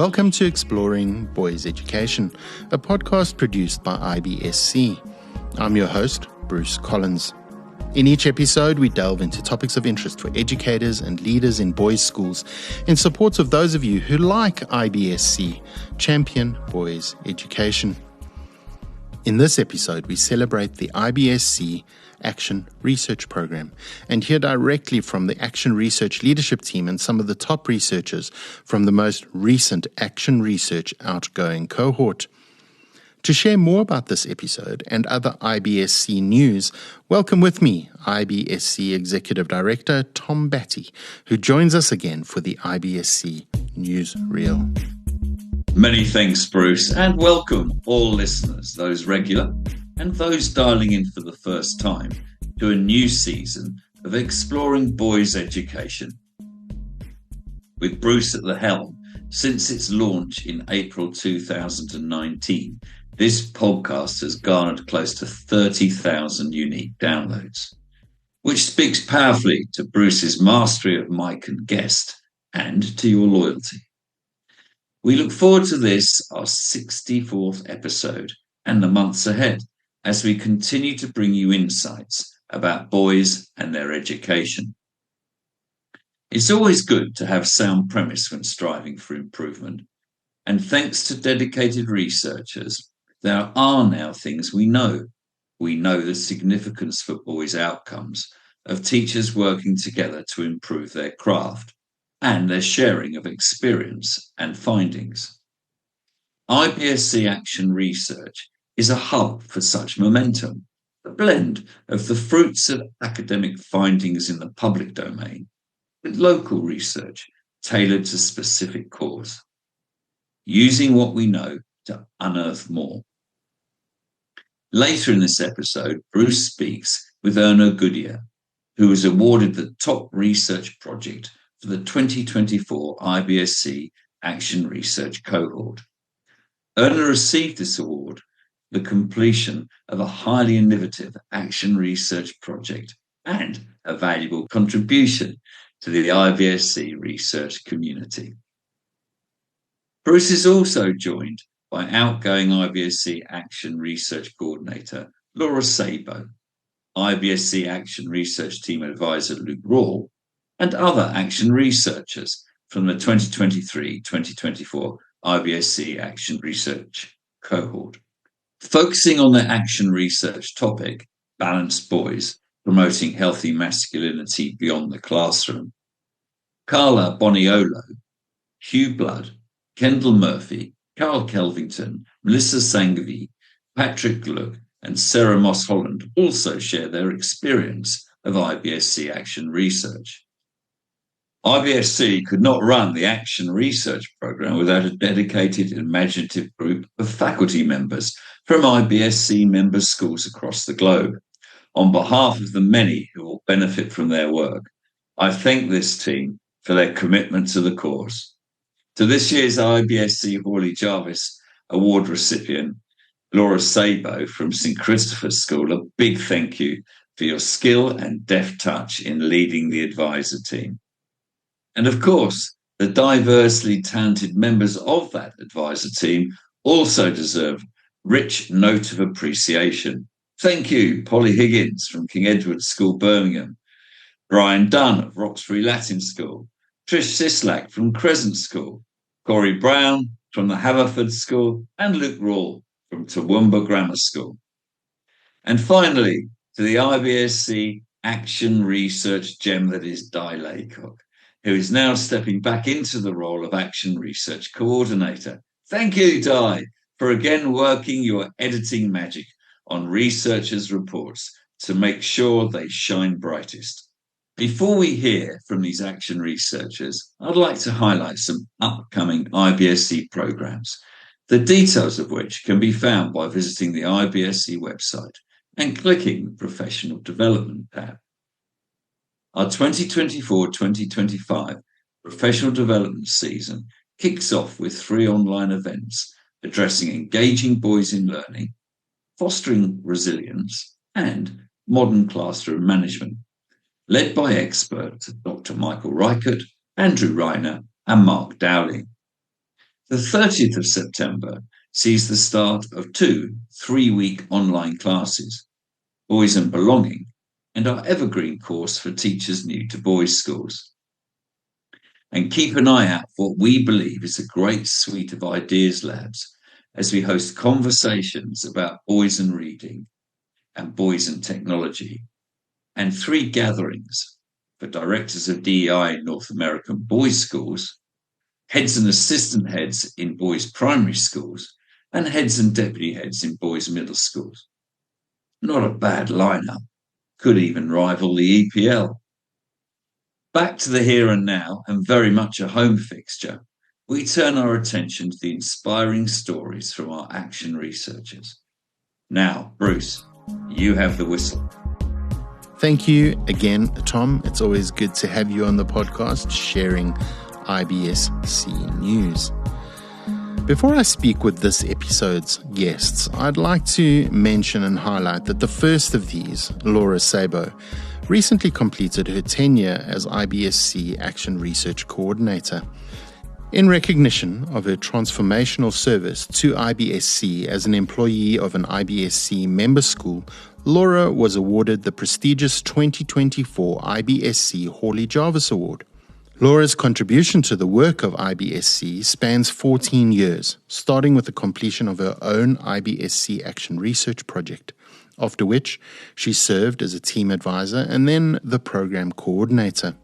Welcome to Exploring Boys Education, a podcast produced by IBSC. I'm your host, Bruce Collins. In each episode, we delve into topics of interest for educators and leaders in boys' schools in support of those of you who, like IBSC, champion boys' education. In this episode, we celebrate the IBSC Action Research Program and hear directly from the Action Research leadership team and some of the top researchers from the most recent Action Research outgoing cohort. To share more about this episode and other IBSC news, welcome with me IBSC Executive Director Tom Batty, who joins us again for the IBSC Newsreel. Many thanks, Bruce, and welcome all listeners, those regular and those dialing in for the first time, to a new season of Exploring Boys Education. With Bruce at the helm, since its launch in April 2019, this podcast has garnered close to 30,000 unique downloads, which speaks powerfully to Bruce's mastery of mic and guest and to your loyalty. We look forward to this, our 64th episode, and the months ahead as we continue to bring you insights about boys and their education. It's always good to have sound premise when striving for improvement, and thanks to dedicated researchers, there are now things we know. We know the significance for boys' outcomes of teachers working together to improve their craft and their sharing of experience and findings. IBSC Action Research is a hub for such momentum, a blend of the fruits of academic findings in the public domain with local research tailored to specific cause, using what we know to unearth more. Later in this episode, Bruce speaks with Erna Goodier, who was awarded the top research project for the 2024 IBSC Action Research cohort. Erna received this award for the completion of a highly innovative action research project and a valuable contribution to the IBSC research community. Bruce is also joined by outgoing IBSC Action Research Coordinator Laura Sabo, IBSC Action Research Team Advisor Luke Rawle, and other action researchers from the 2023-2024 IBSC Action Research cohort. Focusing on the action research topic, Balanced Boys, Promoting Healthy Masculinity Beyond the Classroom, Carla Boniolo, Hugh Blood, Kendall Murphy, Carl Kelvington, Melissa Sangavi, Patrick Gluck, and Sarah Moss Holland also share their experience of IBSC Action Research. IBSC could not run the Action Research Programme without a dedicated and imaginative group of faculty members from IBSC member schools across the globe. On behalf of the many who will benefit from their work, I thank this team for their commitment to the cause. To this year's IBSC Hawley Jarvis Award recipient, Laura Sabo from St Christopher's School, a big thank you for your skill and deft touch in leading the advisor team. And of course, the diversely talented members of that advisor team also deserve rich note of appreciation. Thank you, Polly Higgins from King Edward's School, Birmingham, Brian Dunn of Roxbury Latin School, Trish Sislak from Crescent School, Corey Brown from the Haverford School, and Luke Rawle from Toowoomba Grammar School. And finally, to the IBSC Action Research gem that is Di Laycock, who is now stepping back into the role of Action Research Coordinator. Thank you, Di, for again working your editing magic on researchers' reports to make sure they shine brightest. Before we hear from these action researchers, I'd like to highlight some upcoming IBSC programs, the details of which can be found by visiting the IBSC website and clicking the Professional Development tab. Our 2024-2025 professional development season kicks off with 3 online events addressing engaging boys in learning, fostering resilience, and modern classroom management, led by experts Dr. Michael Reichert, Andrew Reiner, and Mark Dowling. The 30th of September sees the start of 2 3-week online classes, Boys and Belonging, and our evergreen course for teachers new to boys' schools. And keep an eye out for what we believe is a great suite of ideas labs as we host conversations about boys and reading and boys and technology, and 3 gatherings for directors of DEI in North American boys' schools, heads and assistant heads in boys' primary schools, and heads and deputy heads in boys' middle schools. Not a bad lineup. Could even rival the EPL. Back to the here and now, and very much a home fixture, we turn our attention to the inspiring stories from our action researchers. Now, Bruce, you have the whistle. Thank you again, Tom. It's always good to have you on the podcast sharing IBSC news. Before I speak with this episode's guests, I'd like to mention and highlight that the first of these, Laura Sabo, recently completed her tenure as IBSC Action Research Coordinator. In recognition of her transformational service to IBSC as an employee of an IBSC member school, Laura was awarded the prestigious 2024 IBSC Hawley Jarvis Award. Laura's contribution to the work of IBSC spans 14 years, starting with the completion of her own IBSC Action Research project, after which she served as a team advisor and then the program coordinator.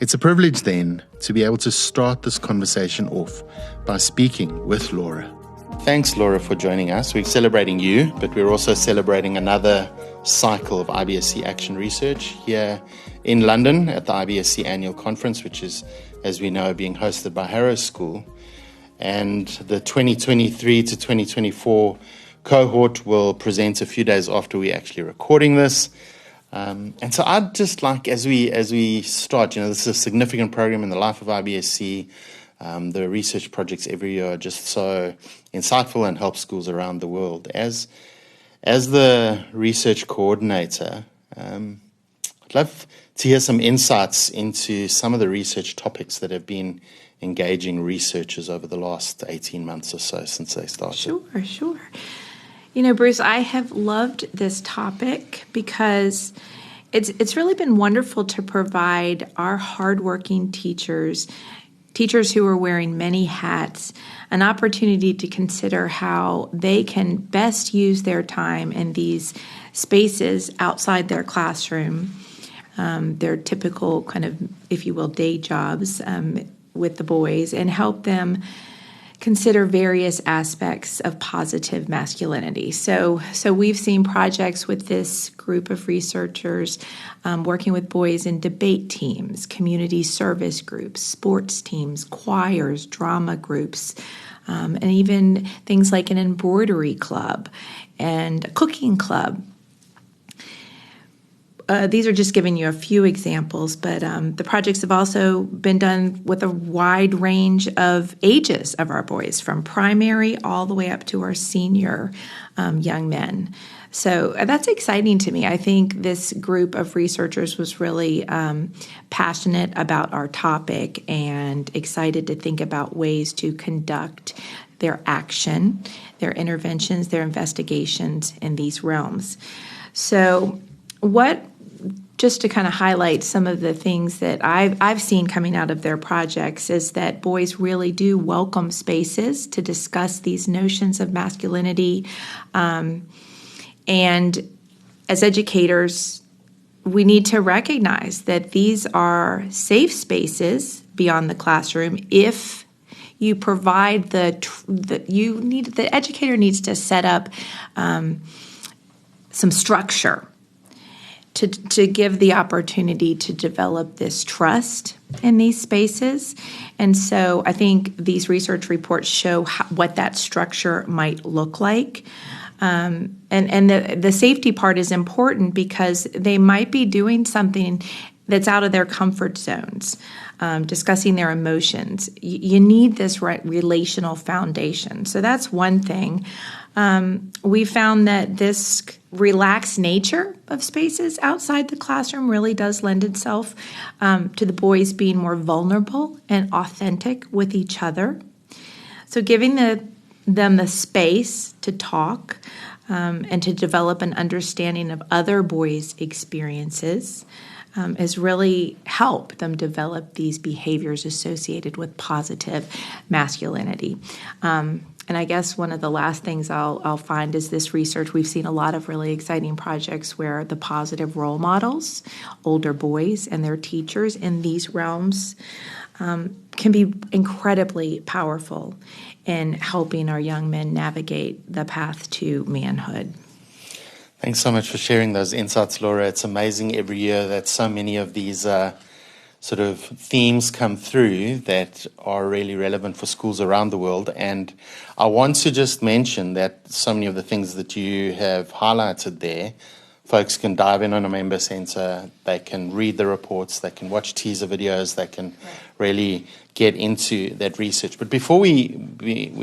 It's a privilege then to be able to start this conversation off by speaking with Laura. Thanks, Laura, for joining us. We're celebrating you, but we're also celebrating another cycle of IBSC Action Research here in London at the IBSC Annual Conference, which is, as we know, being hosted by Harrow School. And the 2023 to 2024 cohort will present a few days after we're actually recording this. And so I'd just like, as we start, this is a significant program in the life of IBSC. The research projects every year are just so insightful and help schools around the world. As the research coordinator, I'd love to hear some insights into some of the research topics that have been engaging researchers over the last 18 months or so since they started. Sure. Bruce, I have loved this topic because it's really been wonderful to provide our hardworking teachers who are wearing many hats, an opportunity to consider how they can best use their time in these spaces outside their classroom, their typical kind of, if you will, day jobs with the boys, and help them consider various aspects of positive masculinity. So we've seen projects with this group of researchers working with boys in debate teams, community service groups, sports teams, choirs, drama groups, and even things like an embroidery club and a cooking club. These are just giving you a few examples, but the projects have also been done with a wide range of ages of our boys, from primary all the way up to our senior young men. So that's exciting to me. I think this group of researchers was really passionate about our topic and excited to think about ways to conduct their action, their interventions, their investigations in these realms. So just to kind of highlight some of the things that I've seen coming out of their projects is that boys really do welcome spaces to discuss these notions of masculinity. And as educators, we need to recognize that these are safe spaces beyond the classroom if you provide the educator needs to set up some structure to give the opportunity to develop this trust in these spaces. And so I think these research reports show what that structure might look like. And the safety part is important because they might be doing something that's out of their comfort zones, discussing their emotions. You need this relational foundation. So that's one thing. We found that this relaxed nature of spaces outside the classroom really does lend itself to the boys being more vulnerable and authentic with each other. So giving them the space to talk and to develop an understanding of other boys' experiences has really helped them develop these behaviors associated with positive masculinity. And I guess one of the last things I'll find is this research. We've seen a lot of really exciting projects where the positive role models, older boys and their teachers in these realms, can be incredibly powerful in helping our young men navigate the path to manhood. Thanks so much for sharing those insights, Laura. It's amazing every year that so many of these sort of themes come through that are really relevant for schools around the world. And I want to just mention that so many of the things that you have highlighted there, folks can dive in on a member center, they can read the reports, they can watch teaser videos, they can really get into that research. But before we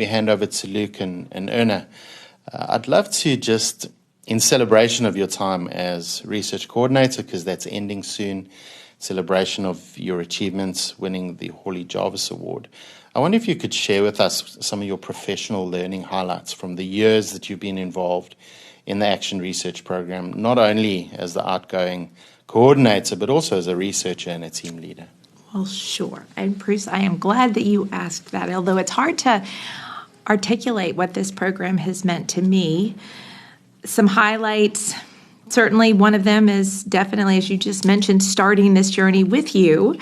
hand over to Luke and Erna, I'd love to just, in celebration of your time as research coordinator, because that's ending soon, celebration of your achievements, winning the Hawley Jarvis Award, I wonder if you could share with us some of your professional learning highlights from the years that you've been involved in the Action Research Program, not only as the outgoing coordinator, but also as a researcher and a team leader. Well, sure. And Bruce, I am glad that you asked that, although it's hard to articulate what this program has meant to me. Some highlights. Certainly one of them is definitely, as you just mentioned, starting this journey with you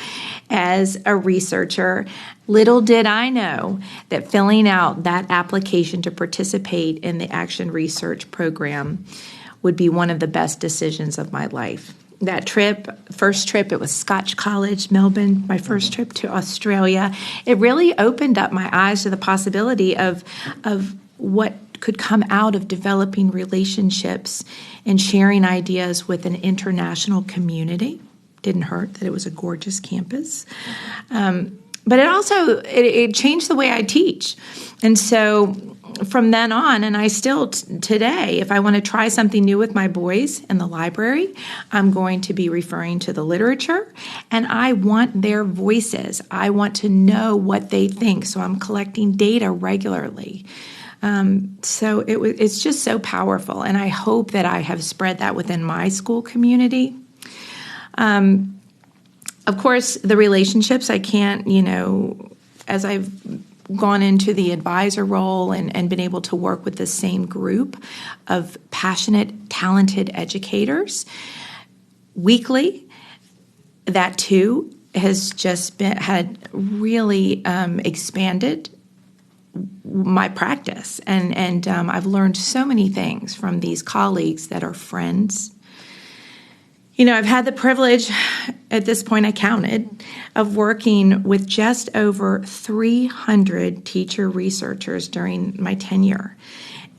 as a researcher. Little did I know that filling out that application to participate in the Action Research Program would be one of the best decisions of my life. That first trip, it was Scotch College, Melbourne, my first trip to Australia. It really opened up my eyes to the possibility of what could come out of developing relationships and sharing ideas with an international community. Didn't hurt that it was a gorgeous campus. But it also, it changed the way I teach. And so from then on, and I still today, if I want to try something new with my boys in the library, I'm going to be referring to the literature, and I want their voices. I want to know what they think, so I'm collecting data regularly. So it's just so powerful, and I hope that I have spread that within my school community. Of course, the relationships, I can't, as I've gone into the advisor role and been able to work with the same group of passionate, talented educators weekly, that too has just had really expanded my practice. And I've learned so many things from these colleagues that are friends. I've had the privilege, at this point I counted, of working with just over 300 teacher researchers during my tenure.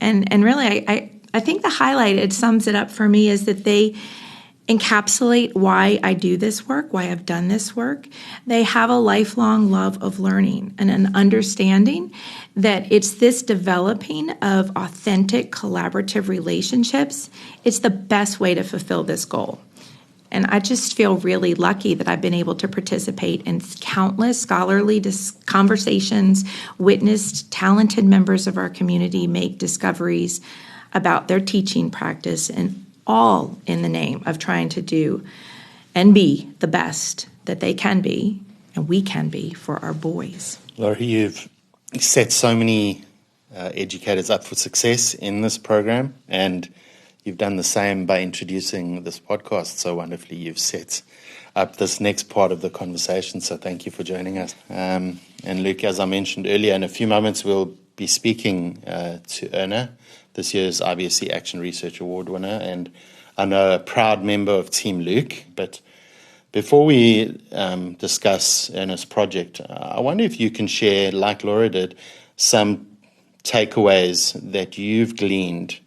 And really, I think the highlight, it sums it up for me, is that they encapsulate why I do this work, why I've done this work. They have a lifelong love of learning and an understanding that it's this developing of authentic collaborative relationships. It's the best way to fulfill this goal. And I just feel really lucky that I've been able to participate in countless scholarly conversations, witnessed talented members of our community make discoveries about their teaching practice, and all in the name of trying to do and be the best that they can be and we can be for our boys. Laura, you've set so many educators up for success in this program, and you've done the same by introducing this podcast so wonderfully. You've set up this next part of the conversation, so thank you for joining us. And Luke, as I mentioned earlier, in a few moments we'll be speaking to Erna, this year's IBSC Action Research Award winner, and I know a proud member of Team Luke. But before we discuss Erna's project, I wonder if you can share, like Laura did, some takeaways that you've gleaned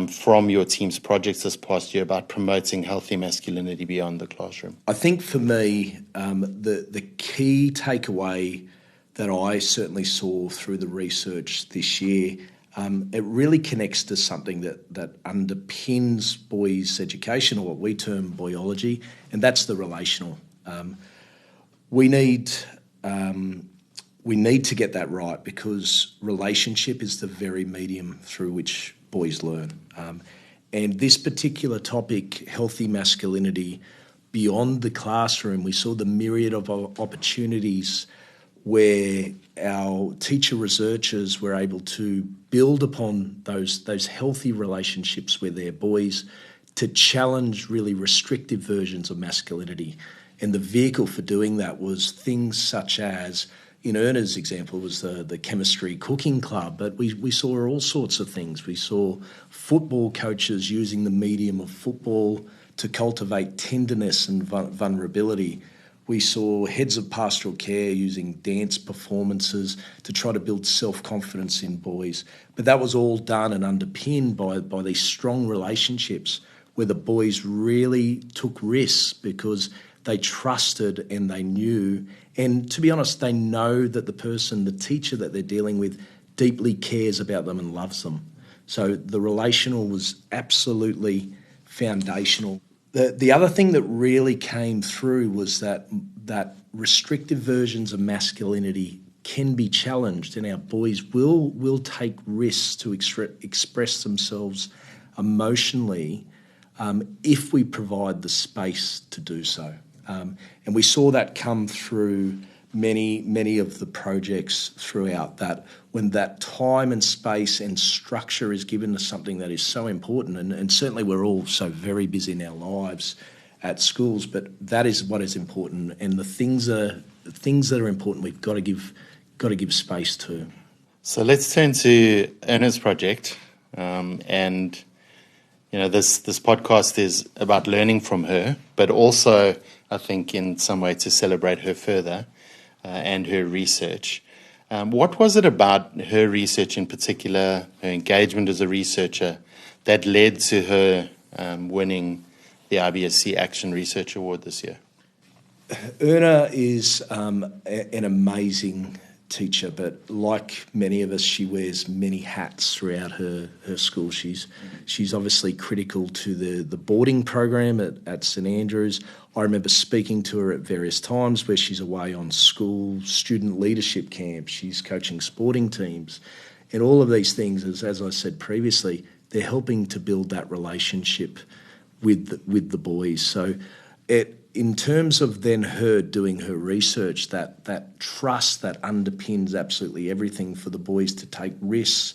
from your team's projects this past year about promoting healthy masculinity beyond the classroom. I think for me, the key takeaway that I certainly saw through the research this year, it really connects to something that underpins boys' education, or what we term boyology, and that's the relational. We need we need to get that right, because relationship is the very medium through which boys learn. And this particular topic, healthy masculinity, beyond the classroom, we saw the myriad of opportunities where our teacher researchers were able to build upon those healthy relationships with their boys to challenge really restrictive versions of masculinity. And the vehicle for doing that was things such as, in Erna's example, was the chemistry cooking club, but we saw all sorts of things. We saw football coaches using the medium of football to cultivate tenderness and vulnerability. We saw heads of pastoral care using dance performances to try to build self-confidence in boys. But that was all done and underpinned by these strong relationships where the boys really took risks because they trusted and they knew. And to be honest, they know that the teacher that they're dealing with, deeply cares about them and loves them. So the relational was absolutely foundational. The other thing that really came through was that restrictive versions of masculinity can be challenged, and our boys will take risks to express themselves emotionally if we provide the space to do so. And we saw that come through many of the projects throughout, that when that time and space and structure is given to something that is so important, and certainly we're all so very busy in our lives at schools, but that is what is important, and the things that are important we've got to give space to. So let's turn to Erna's project, and this podcast is about learning from her, but also I think in some way to celebrate her further and her research. What was it about her research in particular, her engagement as a researcher, that led to her winning the IBSC Action Research Award this year? Erna is an amazing teacher, but like many of us, she wears many hats throughout her school. She's obviously critical to the boarding program at St Andrews. I remember speaking to her at various times where she's away on school student leadership camps. She's coaching sporting teams, and all of these things, as I said previously, they're helping to build that relationship with the boys. So in terms of then her doing her research, that trust that underpins absolutely everything for the boys to take risks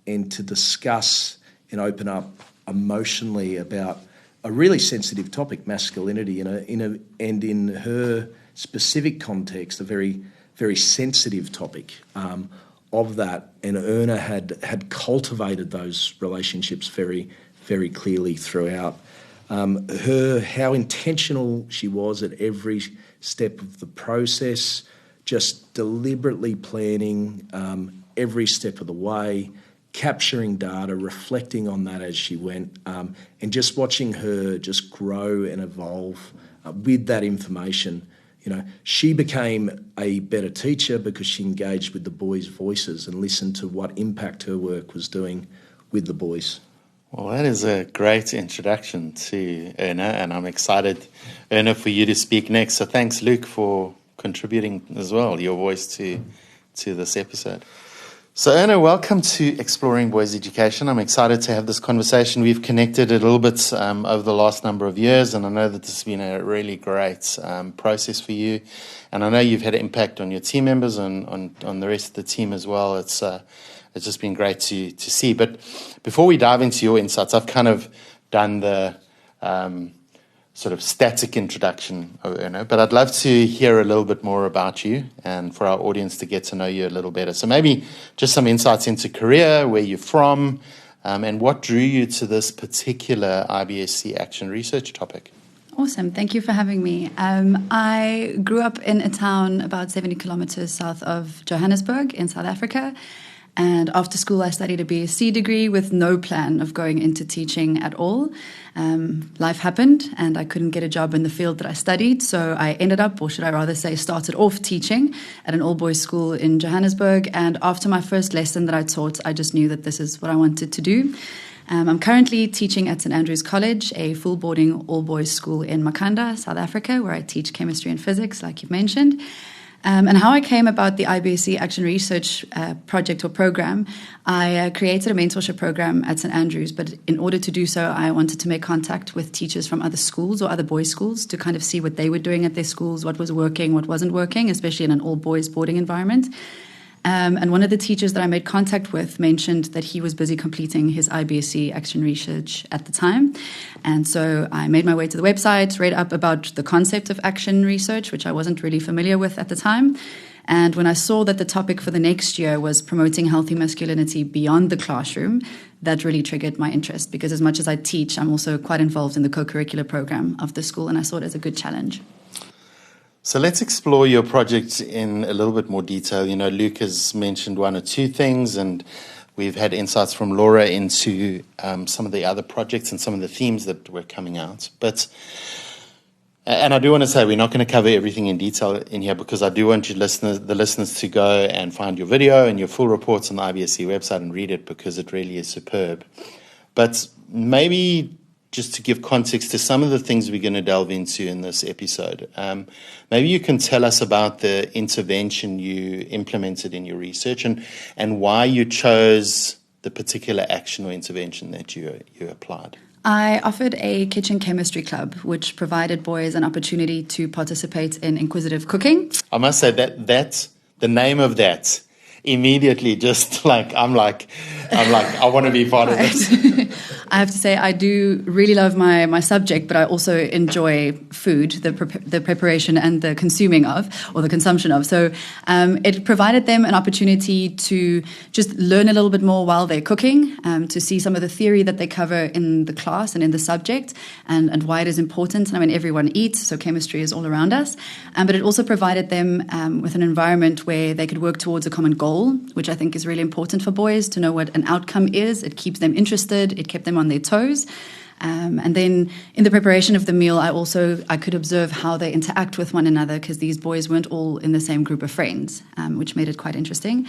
and to discuss and open up emotionally about a really sensitive topic, masculinity, and in her specific context, a very, very sensitive topic of that. And Erna had cultivated those relationships very, very clearly throughout. How intentional she was at every step of the process, just deliberately planning every step of the way, capturing data, reflecting on that as she went, and just watching her just grow and evolve with that information. She became a better teacher because she engaged with the boys' voices and listened to what impact her work was doing with the boys. Well, that is a great introduction to Erna, and I'm excited, Erna, for you to speak next. So thanks, Luke, for contributing as well, your voice to this episode. So, Erna, welcome to Exploring Boys Education. I'm excited to have this conversation. We've connected a little bit over the last number of years, and I know that this has been a really great process for you. And I know you've had an impact on your team members and on the rest of the team as well. It's just been great to see. But before we dive into your insights, I've kind of done the sort of static introduction of Erna, but I'd love to hear a little bit more about you and for our audience to get to know you a little better. So maybe just some insights into career, where you're from, and what drew you to this particular IBSC Action Research topic. Awesome. Thank you for having me. I grew up in a town about 70 kilometers south of Johannesburg in South Africa. And after school, I studied a BSc degree with no plan of going into teaching at all. Life happened and I couldn't get a job in the field that I studied. So I ended up, or should I rather say, started off teaching at an all-boys school in Johannesburg. And after my first lesson that I taught, I just knew that this is what I wanted to do. I'm currently teaching at St Andrews College, a full boarding all-boys school in Makanda, South Africa, where I teach chemistry and physics, like you've mentioned. And how I came about the IBSC Action Research project or program, I created a mentorship program at St. Andrews, but in order to do so, I wanted to make contact with teachers from other schools or other boys' schools to kind of see what they were doing at their schools, what was working, what wasn't working, especially in an all-boys boarding environment. And one of the teachers that I made contact with mentioned that he was busy completing his IBSC Action Research at the time. And so I made my way to the website, read up about the concept of action research, which I wasn't really familiar with at the time. And when I saw that the topic for the next year was promoting healthy masculinity beyond the classroom, that really triggered my interest, because as much as I teach, I'm also quite involved in the co-curricular program of the school, and I saw it as a good challenge. So let's explore your project in a little bit more detail. You know, Luke has mentioned one or two things, and we've had insights from Laura into some of the other projects and some of the themes that were coming out. And I do want to say we're not going to cover everything in detail in here, because I do want the listeners to go and find your video and your full reports on the IBSC website and read it, because it really is superb. But maybe just to give context to some of the things we're going to delve into in this episode, maybe you can tell us about the intervention you implemented in your research and why you chose the particular action or intervention that you applied. I offered a kitchen chemistry club, which provided boys an opportunity to participate in inquisitive cooking. I must say that the name of that immediately just I'm like I want to be part of this. I have to say I do really love my subject, but I also enjoy food, the preparation and the consuming of, or the consumption of. So it provided them an opportunity to just learn a little bit more while they're cooking, to see some of the theory that they cover in the class and in the subject, and why it is important. And I mean, everyone eats, so chemistry is all around us. But it also provided them with an environment where they could work towards a common goal, which I think is really important for boys to know what an outcome is. It keeps them interested. It kept them on their toes. And then in the preparation of the meal, I could observe how they interact with one another, because these boys weren't all in the same group of friends, which made it quite interesting.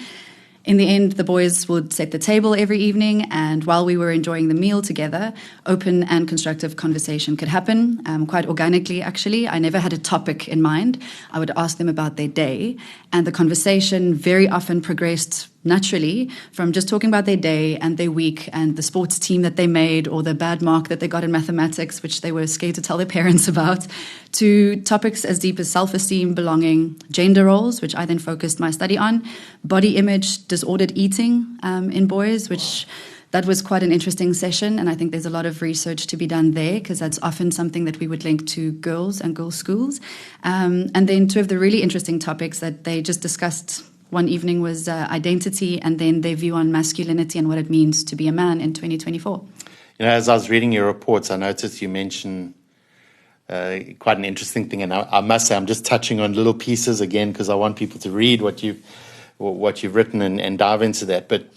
In the end, the boys would set the table every evening, and while we were enjoying the meal together, open and constructive conversation could happen, quite organically, actually. I never had a topic in mind. I would ask them about their day, and the conversation very often progressed naturally from just talking about their day and their week and the sports team that they made, or the bad mark that they got in mathematics, which they were scared to tell their parents about, to topics as deep as self-esteem, belonging, gender roles, which I then focused my study on, body image, disordered eating in boys, which that was quite an interesting session. And I think there's a lot of research to be done there, because that's often something that we would link to girls and girls' schools. And then two of the really interesting topics that they just discussed one evening was identity, and then their view on masculinity and what it means to be a man in 2024. You know, as I was reading your reports, I noticed you mentioned quite an interesting thing, and I must say I'm just touching on little pieces again, because I want people to read what you've written and dive into that. But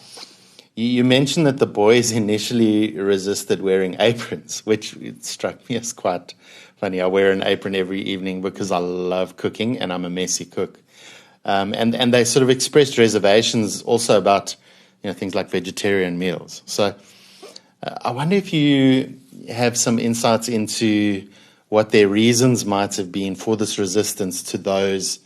you mentioned that the boys initially resisted wearing aprons, which struck me as quite funny. I wear an apron every evening because I love cooking and I'm a messy cook. And they sort of expressed reservations also about, you know, things like vegetarian meals. So I wonder if you have some insights into what their reasons might have been for this resistance to the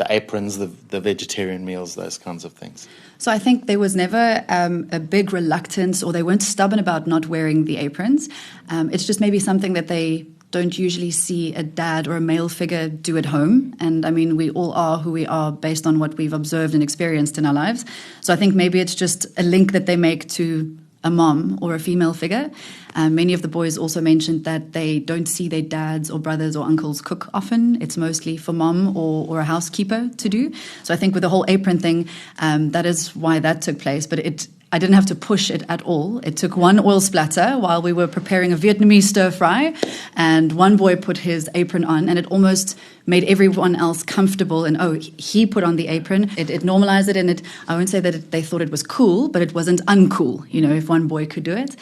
aprons, the vegetarian meals, those kinds of things. So I think there was never a big reluctance, or they weren't stubborn about not wearing the aprons. It's just maybe something that they don't usually see a dad or a male figure do at home. And I mean, we all are who we are based on what we've observed and experienced in our lives. So I think maybe it's just a link that they make to a mom or a female figure. Many of the boys also mentioned that they don't see their dads or brothers or uncles cook often. It's mostly for mom or a housekeeper to do. So I think with the whole apron thing, that is why that took place. But I didn't have to push it at all. It took one oil splatter while we were preparing a Vietnamese stir fry, and one boy put his apron on, and it almost made everyone else comfortable. And he put on the apron. It normalized it, and I won't say that they thought it was cool, but it wasn't uncool, you know, if one boy could do it.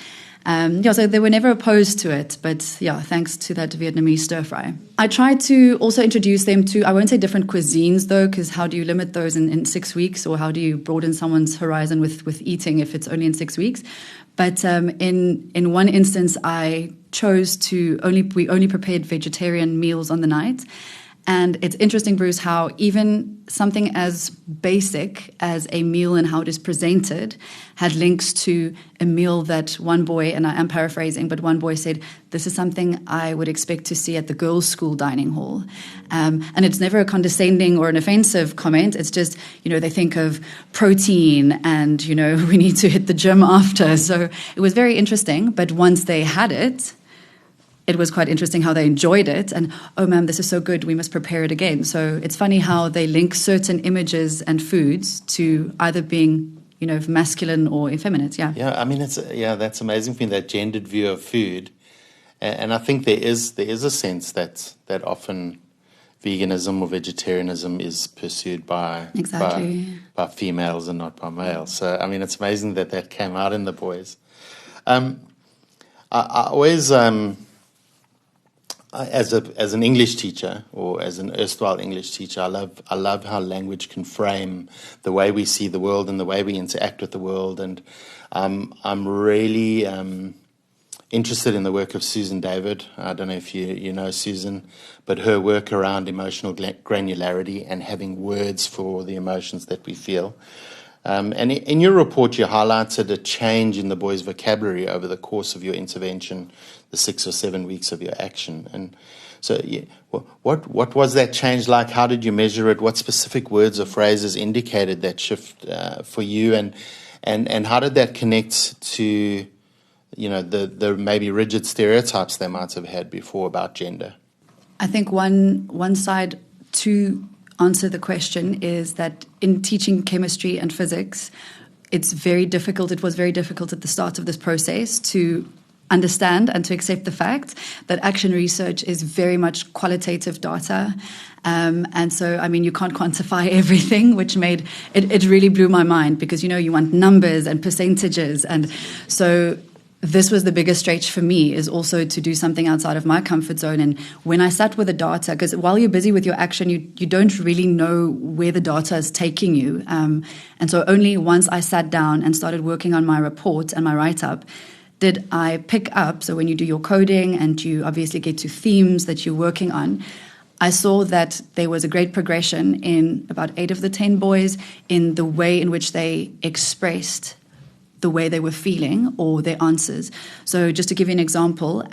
So they were never opposed to it, but yeah, thanks to that Vietnamese stir fry. I tried to also introduce them to, I won't say different cuisines though, because how do you limit those in 6 weeks, or how do you broaden someone's horizon with eating if it's only in 6 weeks? But in one instance, I chose we only prepared vegetarian meals on the night. And it's interesting, Bruce, how even something as basic as a meal and how it is presented had links to a meal that one boy, and I am paraphrasing, but one boy said, this is something I would expect to see at the girls' school dining hall. And it's never a condescending or an offensive comment. It's just, they think of protein and, we need to hit the gym after. So it was very interesting. But once they had it, it was quite interesting how they enjoyed it. And, oh, ma'am, this is so good, we must prepare it again. So it's funny how they link certain images and foods to either being, masculine or effeminate. Yeah. Yeah, I mean, that's amazing thing, that gendered view of food. And I think there is a sense that often veganism or vegetarianism is pursued by females and not by males. So, I mean, it's amazing that came out in the boys. I always... As an English teacher, or as an erstwhile English teacher, I love how language can frame the way we see the world and the way we interact with the world. And I'm really interested in the work of Susan David. I don't know if you know Susan, but her work around emotional granularity and having words for the emotions that we feel. And in your report, you highlighted a change in the boys' vocabulary over the course of your intervention, the 6 or 7 weeks of your action. And so what was that change like? How did you measure it? What specific words or phrases indicated that shift for you? And how did that connect to, the maybe rigid stereotypes they might have had before about gender? I think one side to answer the question is that in teaching chemistry and physics, it was very difficult at the start of this process to understand and to accept the fact that action research is very much qualitative data. And so, I mean, you can't quantify everything, which made it really blew my mind because, you want numbers and percentages. And so this was the biggest stretch for me, is also to do something outside of my comfort zone. And when I sat with the data, because while you're busy with your action, you don't really know where the data is taking you. And so only once I sat down and started working on my report and my write-up did I pick up, so when you do your coding and you obviously get to themes that you're working on, I saw that there was a great progression in about 8 of the 10 boys in the way in which they expressed the way they were feeling or their answers. So just to give you an example,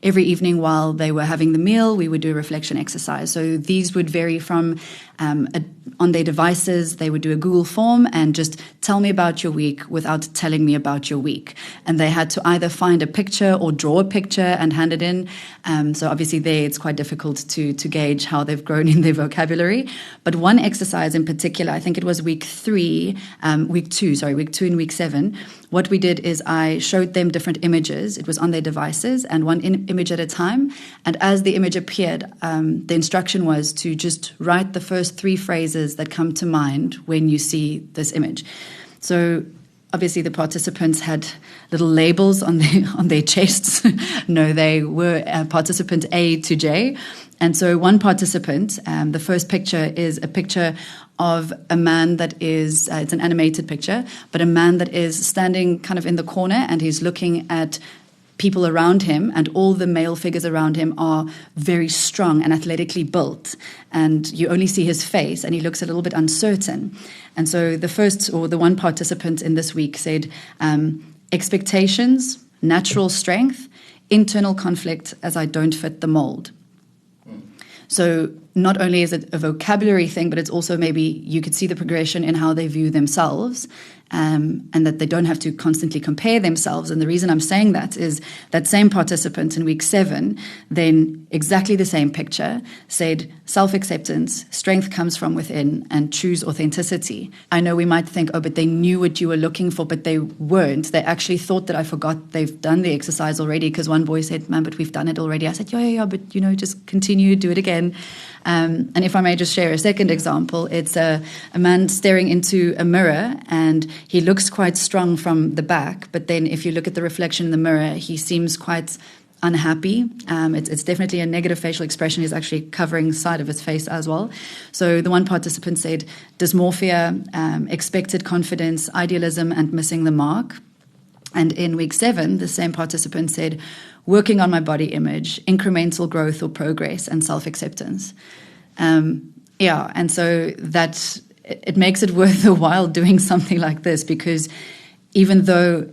every evening while they were having the meal, we would do a reflection exercise. So these would vary from on their devices, they would do a Google form and just tell me about your week without telling me about your week. And they had to either find a picture or draw a picture and hand it in. So obviously there it's quite difficult to gauge how they've grown in their vocabulary. But one exercise in particular, I think it was week 2 and week 7, what we did is I showed them different images. It was on their devices and one image at a time. And as the image appeared, the instruction was to just write the first 3 phrases that come to mind when you see this image. So obviously the participants had little labels on their chests. No, they were participant A to J. And so one participant, the first picture is a picture of a man that is, it's an animated picture, but a man that is standing kind of in the corner and he's looking at people around him, and all the male figures around him are very strong and athletically built. And you only see his face and he looks a little bit uncertain. And so the one participant in this week said, expectations, natural strength, internal conflict as I don't fit the mold. So not only is it a vocabulary thing, but it's also maybe you could see the progression in how they view themselves, and that they don't have to constantly compare themselves. And the reason I'm saying that is that same participant in week 7, then exactly the same picture, said self-acceptance, strength comes from within, and choose authenticity. I know we might think, but they knew what you were looking for, but they weren't. They actually thought that I forgot they've done the exercise already, because one boy said, "Man, but we've done it already." I said, yeah, but just continue, do it again. And if I may just share a second example, it's a man staring into a mirror and he looks quite strong from the back, but then if you look at the reflection in the mirror, he seems quite unhappy. It's definitely a negative facial expression. He's actually covering side of his face as well. So the one participant said dysmorphia, expected confidence, idealism, and missing the mark. And in week 7, the same participant said, working on my body image, incremental growth or progress, and self-acceptance. And so that it makes it worth a while doing something like this, because even though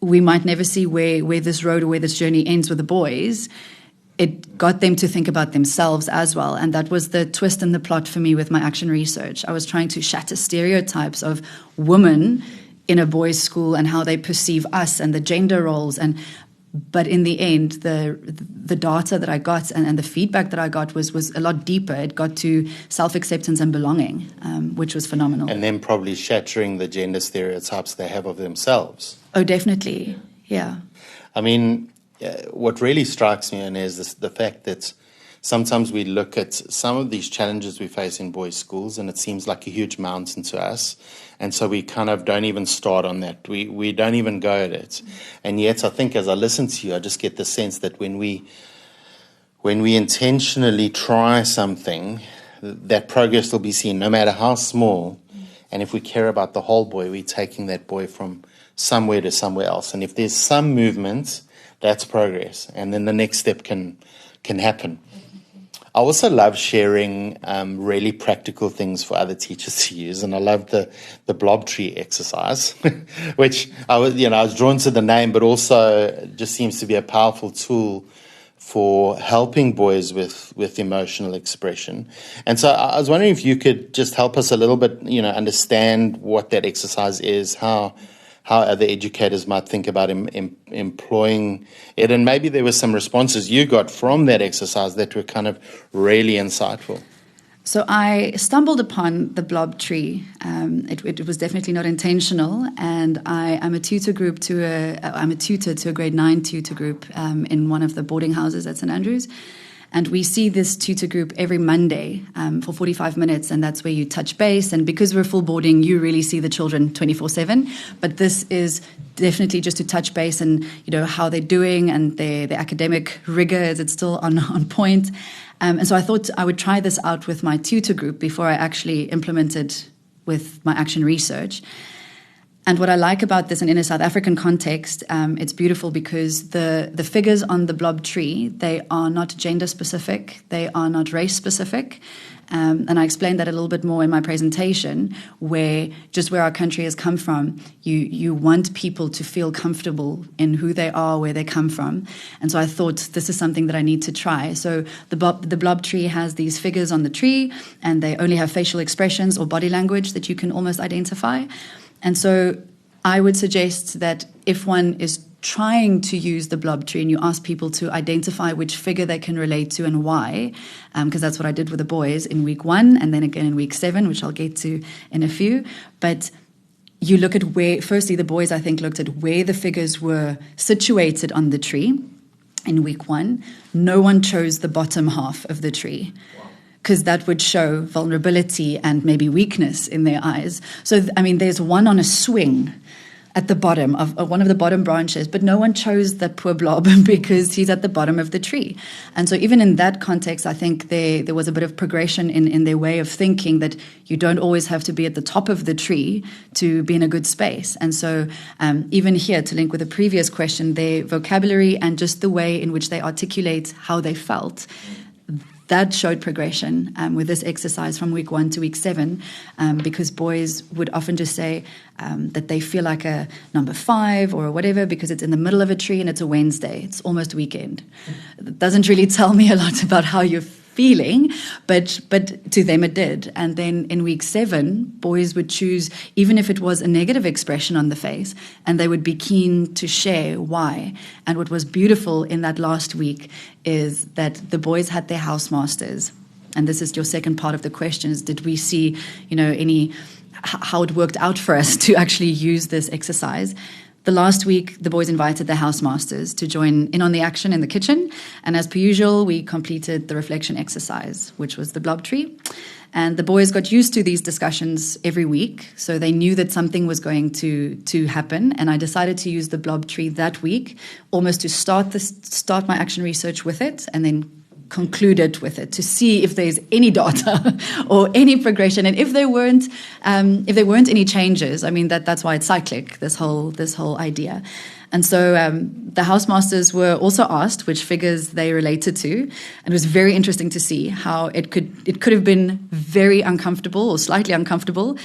we might never see where this road or where this journey ends with the boys, it got them to think about themselves as well. And that was the twist in the plot for me with my action research. I was trying to shatter stereotypes of women in a boys' school and how they perceive us and the gender roles. But in the end, the data that I got and the feedback that I got was a lot deeper. It got to self-acceptance and belonging, which was phenomenal. And then probably shattering the gender stereotypes they have of themselves. Oh, definitely. Yeah. I mean, what really strikes me, and is the fact that sometimes we look at some of these challenges we face in boys' schools, and it seems like a huge mountain to us. And so we kind of don't even start on that. We don't even go at it. And yet I think as I listen to you, I just get the sense that when we intentionally try something, that progress will be seen no matter how small. And if we care about the whole boy, we're taking that boy from somewhere to somewhere else. And if there's some movement, that's progress. And then the next step can happen. I also love sharing really practical things for other teachers to use, and I love the blob tree exercise, which I was drawn to the name, but also just seems to be a powerful tool for helping boys with emotional expression. And so I was wondering if you could just help us a little bit, understand what that exercise is, how other educators might think about employing it. And maybe there were some responses you got from that exercise that were kind of really insightful. So I stumbled upon the blob tree. It was definitely not intentional, and I'm a tutor to a grade 9 tutor group in one of the boarding houses at St Andrews. And we see this tutor group every Monday for 45 minutes, and that's where you touch base. And because we're full boarding, you really see the children 24/7. But this is definitely just to touch base and how they're doing and their academic rigor, is it still on point. And so I thought I would try this out with my tutor group before I actually implemented with my action research. And what I like about this, and in a South African context, it's beautiful because the figures on the blob tree, they are not gender specific, they are not race specific. And I explained that a little bit more in my presentation, where our country has come from, you want people to feel comfortable in who they are, where they come from. And so I thought this is something that I need to try. So the blob tree has these figures on the tree, and they only have facial expressions or body language that you can almost identify. And so I would suggest that if one is trying to use the blob tree and you ask people to identify which figure they can relate to and why, because that's what I did with the boys in week 1 and then again in week 7, which I'll get to in a few. But you look at firstly, the boys, I think, looked at where the figures were situated on the tree in week 1. No one chose the bottom half of the tree, because that would show vulnerability and maybe weakness in their eyes. So, there's one on a swing at the bottom of one of the bottom branches, but no one chose the poor blob because he's at the bottom of the tree. And so even in that context, I think there was a bit of progression in their way of thinking, that you don't always have to be at the top of the tree to be in a good space. And so even here, to link with the previous question, their vocabulary and just the way in which they articulate how they felt, that showed progression with this exercise from week 1 to week 7, because boys would often just say that they feel like a number 5 or whatever because it's in the middle of a tree and it's a Wednesday. It's almost weekend. It doesn't really tell me a lot about how you're feeling, but to them it did. And then in week 7, boys would choose, even if it was a negative expression on the face, and they would be keen to share why. And what was beautiful in that last week is that the boys had their housemasters. And this is your second part of the question, is did we see, how it worked out for us to actually use this exercise? The last week, the boys invited their housemasters to join in on the action in the kitchen. And as per usual, we completed the reflection exercise, which was the blob tree. And the boys got used to these discussions every week, so they knew that something was going to happen. And I decided to use the blob tree that week, almost to start my action research with it, and then concluded with it to see if there's any data or any progression, and if there weren't any changes. That's why it's cyclic, this whole idea. And so the housemasters were also asked which figures they related to. And it was very interesting to see how it could have been very uncomfortable or slightly uncomfortable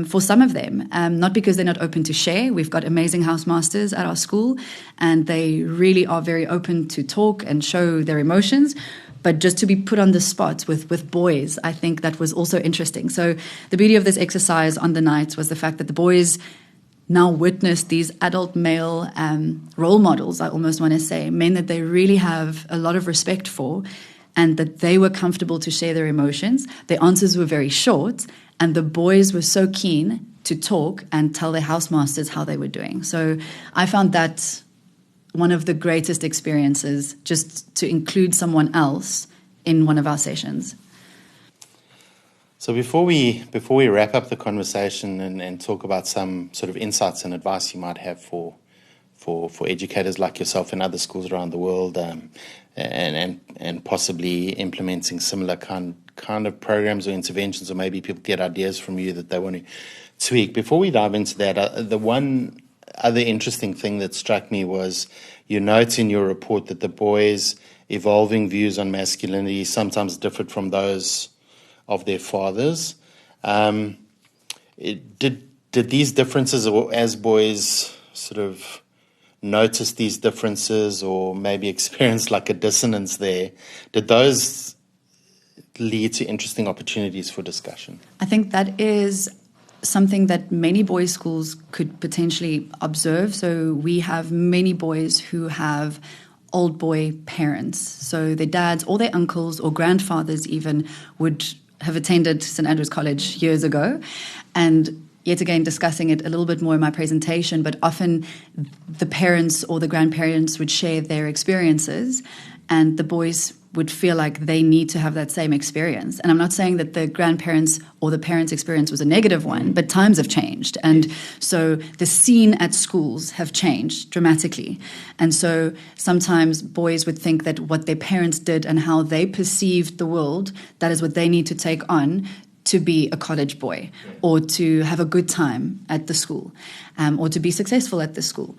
for some of them. Not because they're not open to share. We've got amazing housemasters at our school, and they really are very open to talk and show their emotions. But just to be put on the spot with boys, I think that was also interesting. So the beauty of this exercise on the nights was the fact that the boys now witnessed these adult male role models, I almost want to say, men that they really have a lot of respect for, and that they were comfortable to share their emotions. Their answers were very short, and the boys were so keen to talk and tell their housemasters how they were doing. So I found that one of the greatest experiences, just to include someone else in one of our sessions. So before we wrap up the conversation and talk about some sort of insights and advice you might have for educators like yourself in other schools around the world, and possibly implementing similar kind of programs or interventions, or maybe people get ideas from you that they want to tweak. Before we dive into that, the one other interesting thing that struck me was you note in your report that the boys' evolving views on masculinity sometimes differed from those of their fathers. Did these differences, or as boys sort of notice these differences or maybe experience like a dissonance there, did those lead to interesting opportunities for discussion? I think that is something that many boys' schools could potentially observe. So we have many boys who have old boy parents. So their dads or their uncles or grandfathers even would have attended St. Andrew's College years ago. And yet again, discussing it a little bit more in my presentation, but often the parents or the grandparents would share their experiences, and the boys would feel like they need to have that same experience. And I'm not saying that the grandparents or the parents' experience was a negative one, but times have changed. And so the scene at schools have changed dramatically. And so sometimes boys would think that what their parents did and how they perceived the world, that is what they need to take on to be a college boy, or to have a good time at the school, or to be successful at the school.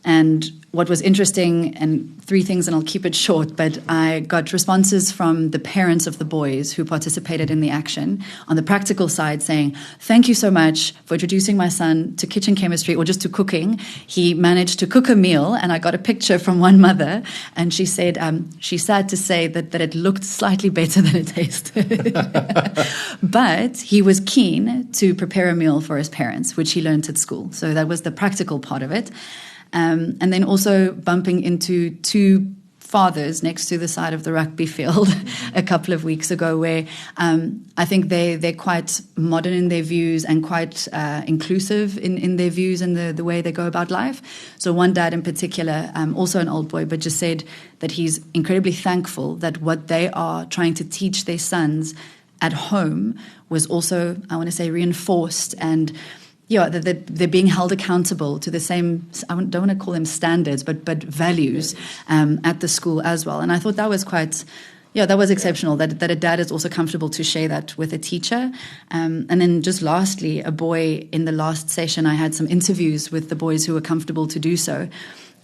And what was interesting, and 3 things, and I'll keep it short, but I got responses from the parents of the boys who participated in the action on the practical side saying, "Thank you so much for introducing my son to kitchen chemistry, or just to cooking. He managed to cook a meal," and I got a picture from one mother, and she said, she's sad to say that it looked slightly better than it tasted. But he was keen to prepare a meal for his parents, which he learned at school. So that was the practical part of it. And then also bumping into 2 fathers next to the side of the rugby field a couple of weeks ago, where I think they're quite modern in their views and quite inclusive in their views and the way they go about life. So one dad in particular, also an old boy, but just said that he's incredibly thankful that what they are trying to teach their sons at home was also, I want to say, reinforced, and that they're being held accountable to the same, I don't want to call them standards, but values at the school as well. And I thought that was that was exceptional, that a dad is also comfortable to share that with a teacher. And then just lastly, a boy in the last session, I had some interviews with the boys who were comfortable to do so.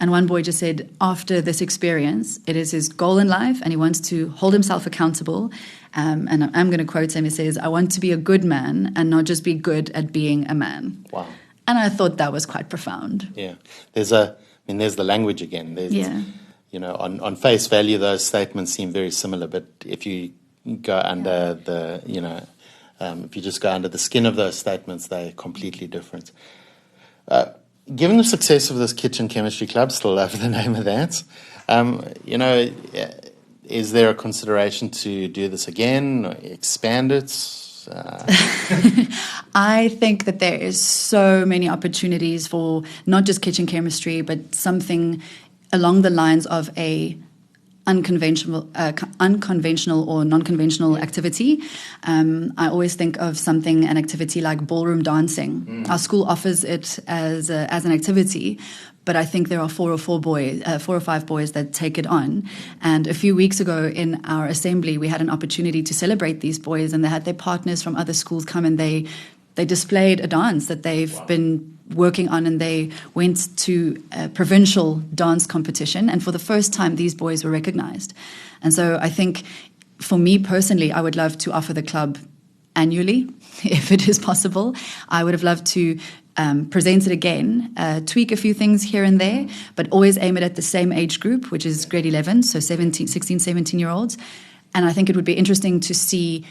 And one boy just said, after this experience, it is his goal in life, and he wants to hold himself accountable. And I'm going to quote him. He says, "I want to be a good man and not just be good at being a man." Wow. And I thought that was quite profound. Yeah. There's the language again. On face value, those statements seem very similar, but if you go under if you just go under the skin of those statements, they're completely different. Given the success of this kitchen chemistry club, still love the name of that, is there a consideration to do this again, or expand it? I think that there is so many opportunities for not just kitchen chemistry, but something along the lines of a unconventional or non-conventional activity. I always think of an activity like ballroom dancing. Our school offers it as an activity, but I think there are 4 or 5 boys that take it on. And a few weeks ago in our assembly, we had an opportunity to celebrate these boys, and they had their partners from other schools come, and they they displayed a dance that they've been working on, and they went to a provincial dance competition, and for the first time these boys were recognized. And so I think for me personally, I would love to offer the club annually if it is possible. I would have loved to present it again, tweak a few things here and there, but always aim it at the same age group, which is grade 11, so 16, 17-year-olds. And I think it would be interesting to see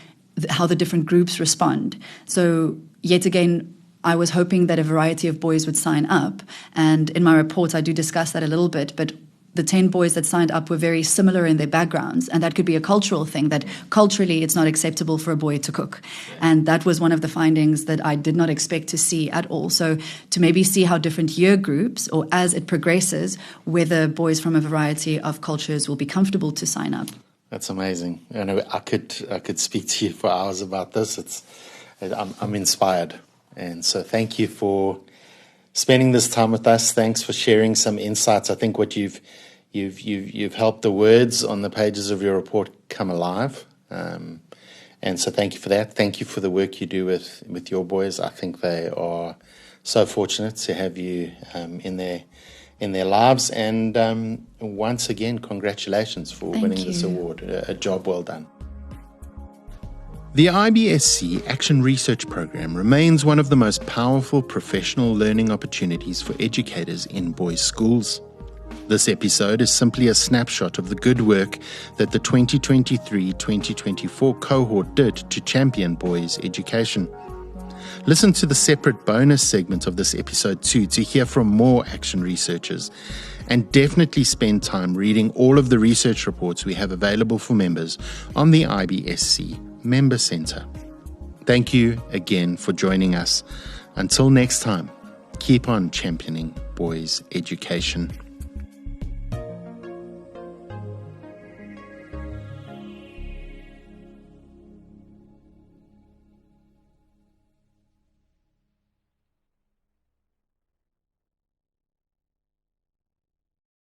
how the different groups respond. So yet again, I was hoping that a variety of boys would sign up. And in my report, I do discuss that a little bit, but the 10 boys that signed up were very similar in their backgrounds, and that could be a cultural thing, that culturally it's not acceptable for a boy to cook. And that was one of the findings that I did not expect to see at all. So to maybe see how different year groups, or as it progresses, whether boys from a variety of cultures will be comfortable to sign up. That's amazing. I could speak to you for hours about this. I'm inspired. And so thank you for spending this time with us. Thanks for sharing some insights. I think what you've helped the words on the pages of your report come alive. And so thank you for that. Thank you for the work you do with your boys. I think they are so fortunate to have you in their lives. And once again, congratulations for winning this award. A job well done. The IBSC Action Research Program remains one of the most powerful professional learning opportunities for educators in boys' schools. This episode is simply a snapshot of the good work that the 2023-2024 cohort did to champion boys' education. Listen to the separate bonus segment of this episode too to hear from more action researchers, and definitely spend time reading all of the research reports we have available for members on the IBSC Member Centre. Thank you again for joining us. Until next time, keep on championing boys' education.